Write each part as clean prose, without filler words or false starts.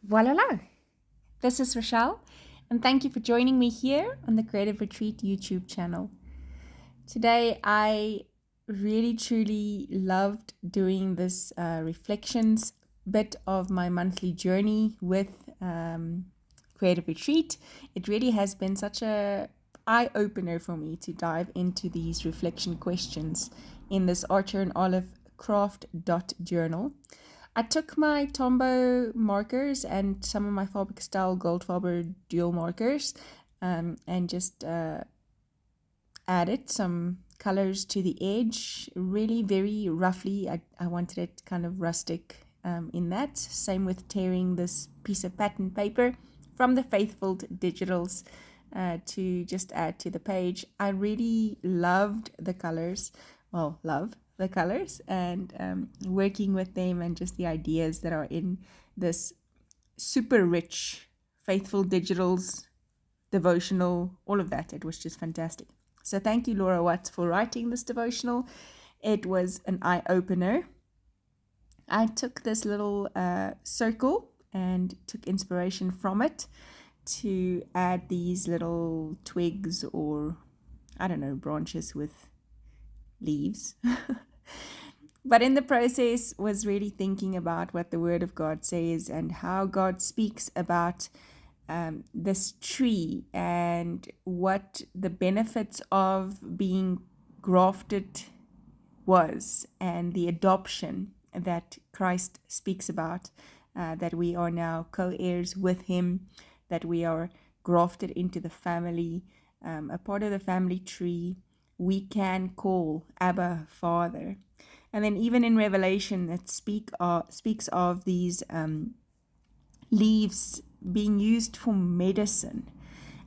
Voila! This is Rochelle, and thank you for joining me here on the Creative Retreat YouTube channel. Today, I really truly loved doing this reflections bit of my monthly journey with Creative Retreat. It really has been such a eye-opener for me to dive into these reflection questions in this Archer and Olive craft dot journal. I took my Tombow markers and some of my Faber-Castell Goldfaber dual markers and just added some colors to the edge, really very roughly. I wanted it kind of rustic in that. Same with tearing this piece of pattern paper from the Faithfilled Digitals to just add to the page. I really loved the colors. Well, love the colors and working with them and just the ideas that are in this super rich Faithful Digitals devotional, all of that. It was just fantastic. So thank you, Laura Watts, for writing this devotional. It was an eye-opener. I took this little circle and took inspiration from it to add these little twigs or, I don't know, branches with leaves. But in the process was really thinking about what the Word of God says and how God speaks about this tree and what the benefits of being grafted was and the adoption that Christ speaks about, that we are now co-heirs with him, that we are grafted into the family, a part of the family tree. We can call Abba Father. And then even in Revelation, it speaks of these leaves being used for medicine.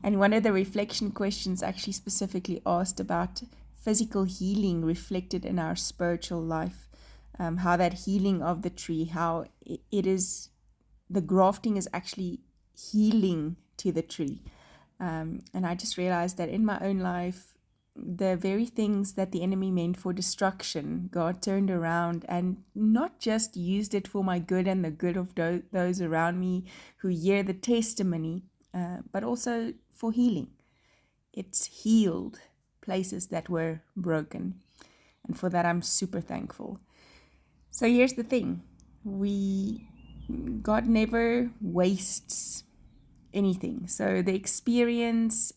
And one of the reflection questions actually specifically asked about physical healing reflected in our spiritual life, how that healing of the tree, how it is, the grafting is actually healing to the tree. And I just realized that in my own life, the very things that the enemy meant for destruction, God turned around and not just used it for my good and the good of those around me who hear the testimony, but also for healing. It's healed places that were broken. And for that, I'm super thankful. So here's the thing. God never wastes anything. So the experience,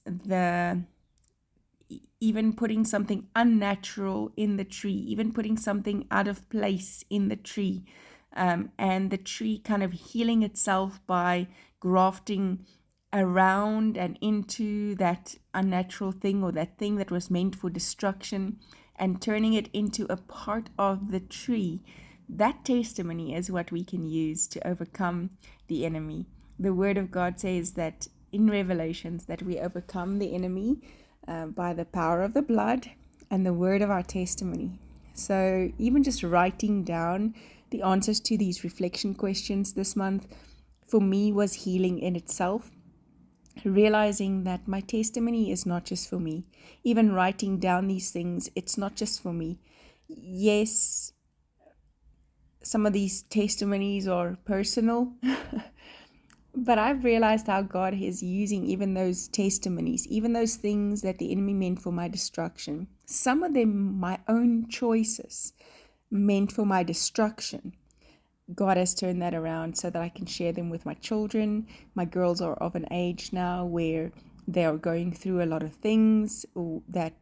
even putting something unnatural in the tree, even putting something out of place in the tree, and the tree kind of healing itself by grafting around and into that unnatural thing or that thing that was meant for destruction and turning it into a part of the tree. That testimony is what we can use to overcome the enemy. The Word of God says that in Revelations that we overcome the enemy by the power of the blood and the word of our testimony. So even just writing down the answers to these reflection questions this month for me was healing in itself. Realizing that my testimony is not just for me. Even writing down these things, it's not just for me. Yes, some of these testimonies are personal, but I've realized how God is using even those testimonies, even those things that the enemy meant for my destruction. Some of them, my own choices, meant for my destruction. God has turned that around so that I can share them with my children. My girls are of an age now where they are going through a lot of things that,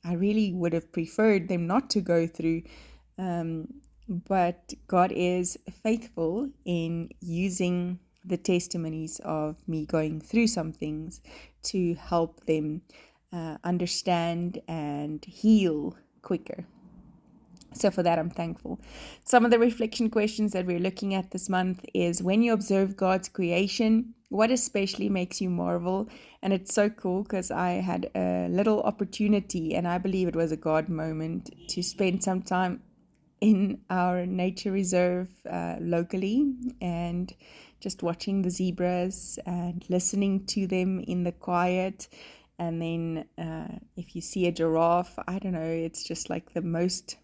I really would have preferred them not to go through. But God is faithful in using the testimonies of me going through some things to help them understand and heal quicker. So for that, I'm thankful. Some of the reflection questions that we're looking at this month is when you observe God's creation, what especially makes you marvel? And it's so cool because I had a little opportunity, and I believe it was a God moment, to spend some time in our nature reserve locally and just watching the zebras and listening to them in the quiet. And then if you see a giraffe, I don't know, it's just like the most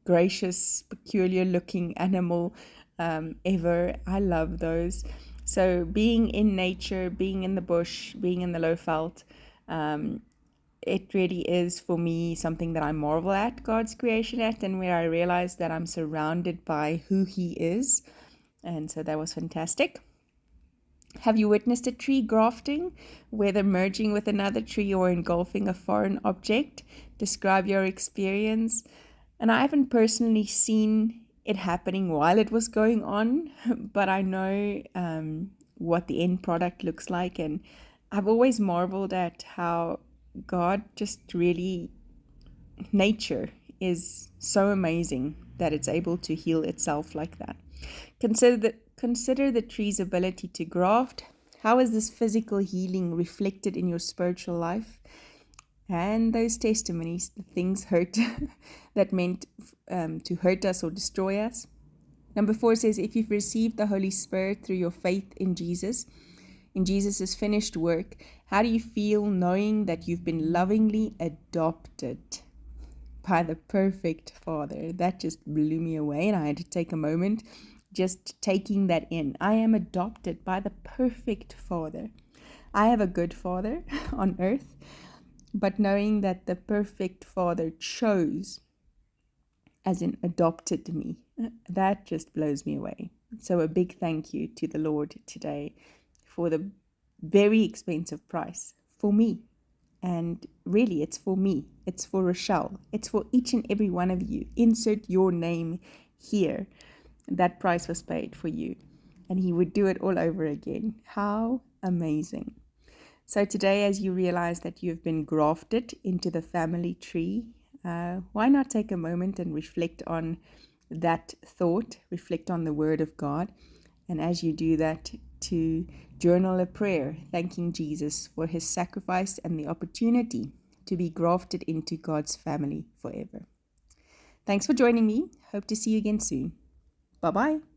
gracious, peculiar looking animal ever. I love those. So being in nature, being in the bush, being in the low felt, it really is for me something that I marvel at God's creation at, and where I realize that I'm surrounded by who He is. And so that was fantastic. Have you witnessed a tree grafting, whether merging with another tree or engulfing a foreign object? Describe your experience. And I haven't personally seen it happening while it was going on, but I know what the end product looks like. And I've always marveled at how God just really, nature is so amazing that it's able to heal itself like that. Consider the tree's ability to graft. How is this physical healing reflected in your spiritual life? And those testimonies, the things hurt that meant to hurt us or destroy us. Number 4 says, if you've received the Holy Spirit through your faith in Jesus' finished work, how do you feel knowing that you've been lovingly adopted by the perfect Father? That just blew me away, and I had to take a moment just taking that in. I am adopted by the perfect Father. I have a good Father on earth, but knowing that the perfect Father chose, as in adopted me, that just blows me away. So a big thank you to the Lord today for the very expensive price for me. And really, it's for me. It's for Rochelle. It's for each and every one of you. Insert your name here. That price was paid for you. And He would do it all over again. How amazing. So today, as you realize that you've been grafted into the family tree, why not take a moment and reflect on that thought, reflect on the Word of God, and as you do that, to journal a prayer thanking Jesus for His sacrifice and the opportunity to be grafted into God's family forever. Thanks for joining me. Hope to see you again soon. Bye-bye.